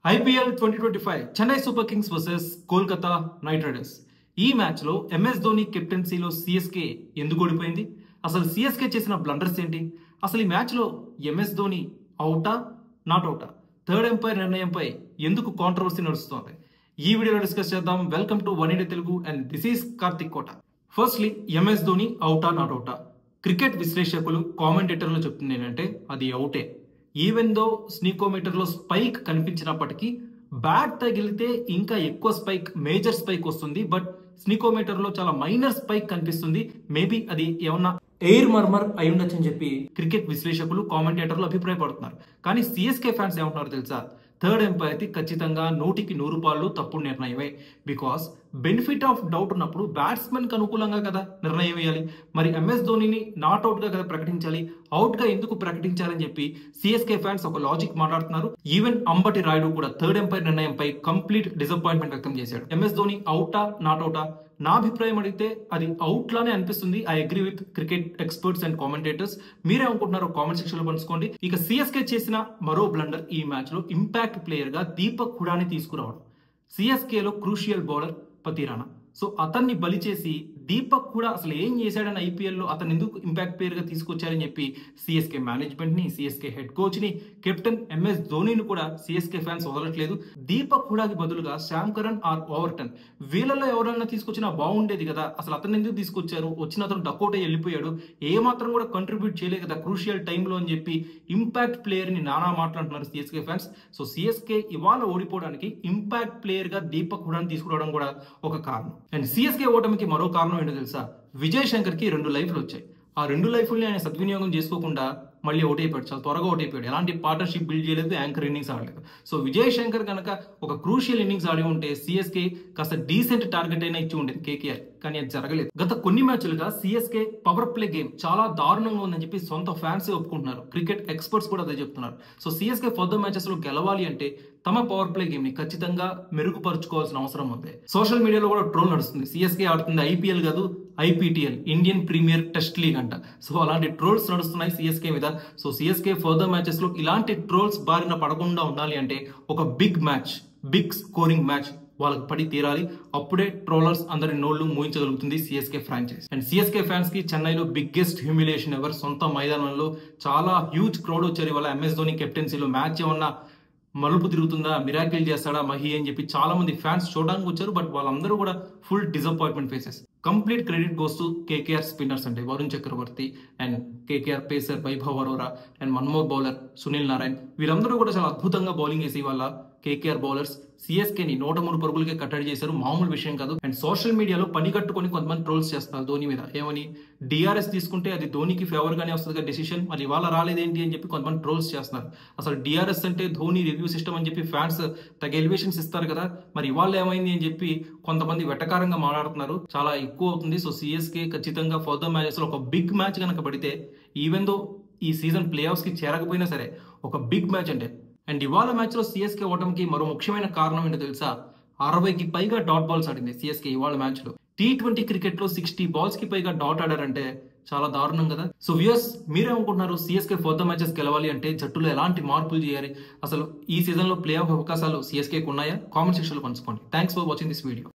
IPL 2025 Chennai super Kings versus Kolkata night riders. ఈ match లో MS Dhoni కెప్టెన్సీలో CSK ఎందుకు ఓడిపోయింది? అసలు సిఎస్కే చేసిన బ్లండర్స్ ఏంటి? అసలు ఈ మ్యాచ్ లో ఎంఎస్ ధోని అవుటా నాట్ అవుటా? థర్డ్ ఎంపైర్ నిర్ణయంపై ఎందుకు కాంట్రవర్సీ నడుస్తోంది? ఈ వీడియోలో డిస్కస్ చేద్దాం. Welcome to one India Telugu and this is Karthik Kota. Firstly MS Dhoni అవుటా నాట్ అవుటా? క్రికెట్ విశ్లేషకులు కామెంటేటర్లు చెప్తుంది ఏంటంటే అది అవుటే. ఈవెన్ దో స్నీకోమీటర్లో స్పైక్ కనిపించినప్పటికీ బ్యాట్ తగిలితే ఇంకా ఎక్కువ స్పైక్, మేజర్ స్పైక్ వస్తుంది. బట్ స్నీకోమీటర్లో చాలా మైనర్ స్పైక్ కనిపిస్తుంది. మేబీ అది ఏమన్నా ఎయిర్ మర్మర్ అయి ఉండొచ్చు అని చెప్పి క్రికెట్ విశ్లేషకులు కామెంటేటర్లు అభిప్రాయపడుతున్నారు. కానీ సిఎస్కే ఫ్యాన్స్ ఏమంటున్నారు తెలుసా? థర్డ్ ఎంపైర్ది ఖచ్చితంగా 100% తప్పుడు నిర్ణయమే. బికాస్ బెనిఫిట్ ఆఫ్ డౌట్ ఉన్నప్పుడు బ్యాట్స్మెన్ కి అనుకూలంగా కదా నిర్ణయం వేయాలి. మరి ఎంఎస్ ధోనిని నాట్ అవుట్ గా కదా ప్రకటించాలి, అవుట్ గా ఎందుకు ప్రకటించాలని చెప్పి సిఎస్కే ఫ్యాన్స్ ఒక లాజిక్ మాట్లాడుతున్నారు. ఈవెన్ అంబటి రాయుడు కూడా థర్డ్ ఎంపైర్ నిర్ణయంపై కంప్లీట్ డిసప్పాయింట్మెంట్ వ్యక్తం చేశాడు. ఎంఎస్ ధోని అవుటా నాట్ అవుటా? నా అభిప్రాయం అడిగితే అది అవుట్ లానే అనిపిస్తుంది. I agree with cricket experts and commentators. మీరే అనుకుంటున్నారో కామెంట్ సెక్షన్ లో పంచుకోండి. ఇక సిఎస్కే చేసిన మరో బ్లండర్ ఈ మ్యాచ్ లో ఇంపాక్ట్ ప్లేయర్ గా దీపక్ హుడాని తీసుకురావడం. సిఎస్కే లో క్రూషియల్ బౌలర్ పతిరానా, సో అతన్ని బలి చేసి దీపక్ కూడా అసలు ఏం చేశాడని ఐపీఎల్లో అతను ఎందుకు ఇంపాక్ట్ ప్లేయర్ గా తీసుకొచ్చారని చెప్పి సిఎస్కే మేనేజ్మెంట్ ని, సిఎస్కే హెడ్ కోచ్ ని, కెప్టెన్ ఎంఎస్ ధోనిని కూడా సిఎస్కే ఫ్యాన్స్ వదలట్లేదు. దీపక్ హుడాకి బదులుగా శ్యామ్ కరణ్ ఆర్ ఓవర్టన్ వీళ్ళలో ఎవరైనా తీసుకొచ్చినా బాగుండేది కదా. అసలు అతను ఎందుకు తీసుకొచ్చారు? వచ్చిన అతను డకౌట్ అయ్యి వెళ్ళిపోయాడు, ఏ మాత్రం కూడా కంట్రిబ్యూట్ చేయలేదు కదా క్రూషియల్ టైంలో అని చెప్పి ఇంపాక్ట్ ప్లేయర్ ని నానా మాట్లాడుతున్నారు సిఎస్కే ఫ్యాన్స్. సో సిఎస్కే ఇవాళ ఓడిపోవడానికి ఇంపాక్ట్ ప్లేయర్ గా దీపక్ హుడాని తీసుకురావడం కూడా ఒక కారణం. అండ్ సిఎస్కే ఓటమికి మరో కారణం ఏంటో తెలుసా? విజయ్ శంకర్ కి 2 లైఫ్లు వచ్చాయి. ఆ 2 లైఫ్లని ఆయన సద్వినియోగం చేసుకోకుండా మళ్ళీ అవుట్ అయిపోయాడు, చాలా త్వరగా అవుట్ అయిపోయాడు. ఎలాంటి పార్ట్నర్షిప్ బిల్డ్ చేయలేదు, యాంకర్ ఇన్నింగ్స్ ఆడలేదు. సో విజయ్ శంకర్ కనుక ఒక క్రూషియల్ ఇన్నింగ్స్ ఆడి ఉంటే సిఎస్కే కాస్త డీసెంట్ టార్గెట్ అయినా ఇచ్చి ఉండేది కేకేఆర్, కానీ అది జరగలేదు. గత కొన్ని మ్యాచ్లుగా సిఎస్కే పవర్ ప్లే గేమ్ చాలా దారుణంగా ఉందని చెప్పి సొంత ఫ్యాన్స్ ఒప్పుకుంటున్నారు. క్రికెట్ ఎక్స్పర్ట్స్ కూడా అదే చెప్తున్నారు. సో సిఎస్కే ఫర్దర్ మ్యాచెస్ లో గెలవాలి అంటే తమ పవర్ ప్లే గేమ్ ని ఖచ్చితంగా మెరుగుపరుచుకోవాల్సిన అవసరం ఉంది. సోషల్ మీడియాలో కూడా ట్రోల్ నడుస్తుంది, సిఎస్కే ఆడుతుంది ఐపీఎల్ కాదు IPTL, Indian premier test league అంట. సో అలాంటి ట్రోల్స్ నడుస్తున్నాయి సిఎస్కే మీద. సో సిఎస్కే ఫర్దర్ మ్యాచెస్ లో ఇలాంటి ట్రోల్స్ బారిన పడకుండా ఉండాలి అంటే ఒక big match, big scoring match వాళ్ళకి పడి తీరాలి. అప్పుడే ట్రోలర్స్ అందరి నోళ్లు మూయించగలుగుతుంది CSK franchise. And CSK fans కి చెన్నైలో బిగ్గెస్ట్ హ్యూమిలేషన్ ఎవర్. సొంత మైదానంలో చాలా హ్యూజ్ క్రౌడ్ వచ్చారు ఇవాళ. ఎంఎస్ ధోని కెప్టెన్సీలో మ్యాచ్ ఏమన్నా మలుపు తిరుగుతుందా, మిరాకిల్ చేస్తాడా మహి అని చెప్పి చాలా మంది ఫ్యాన్స్ చూడడానికి వచ్చారు. బట్ వాళ్ళందరూ కూడా full disappointment faces. Complete credit goes to KKR spinners అంటే Varun Chakravarthy and KKR pacer Vaibhav Arora and Manmohan bowler Sunil Narayan. వీళ్ళందరూ కూడా చాలా అద్భుతంగా బౌలింగ్ వేసి వాళ్ళ కేకేఆర్ బౌలర్స్ సిఎస్కేని 103 పరుగులకే కట్టడి చేశారు. మామూలు విషయం కాదు. అండ్ సోషల్ మీడియాలో పని కట్టుకొని కొంతమంది ట్రోల్స్ చేస్తారు ధోని మీద. ఏమని? డిఆర్ఎస్ తీసుకుంటే అది ధోనికి ఫేవర్ గానే వస్తుంది డెసిషన్, మరి ఇవాళ రాలేదేంటి అని చెప్పి కొంతమంది ట్రోల్స్ చేస్తున్నారు. అసలు డిఆర్ఎస్ అంటే ధోని రివ్యూ సిస్టమ్ అని చెప్పి ఫ్యాన్స్ తగ్గ ఎలివేషన్స్ ఇస్తారు కదా, మరి ఇవాళ ఏమైంది అని చెప్పి కొంతమంది వెటకారంగా మాట్లాడుతున్నారు. చాలా ఎక్కువ అవుతుంది. సో సిఎస్కే ఖచ్చితంగా ఫర్దర్ మ్యాచెస్ లో ఒక బిగ్ మ్యాచ్ కనుక పడితే, ఈవెన్ దో ఈ సీజన్ ప్లే ఆఫ్స్ కి చేరకపోయినా సరే ఒక బిగ్ మ్యాచ్ అంటే. అండ్ ఇవాళ మ్యాచ్ లో సిఎస్కే ఓటమికి మరో ముఖ్యమైన కారణం ఏంటో తెలుసా? 60కి పైగా డాట్ బాల్స్ ఆడింది సిఎస్కే ఇవాళ మ్యాచ్ లో. T20 క్రికెట్ లో 60 బాల్స్ కి పైగా డాట్ ఆడారంటే చాలా దారుణం కదా. సో వ్యూయర్స్, మీరేమనుకుంటున్నారు? సిఎస్కే ఫర్దర్ మ్యాచెస్ గెలవాలి అంటే జట్టులో ఎలాంటి మార్పులు చేయాలి? అసలు ఈ సీజన్ లో ప్లే ఆఫ్ అవకాశాలు సిఎస్కే ఉన్నాయా? కామెంట్ సెక్షన్ లో పంచుకోండి. Thanks for watching this video.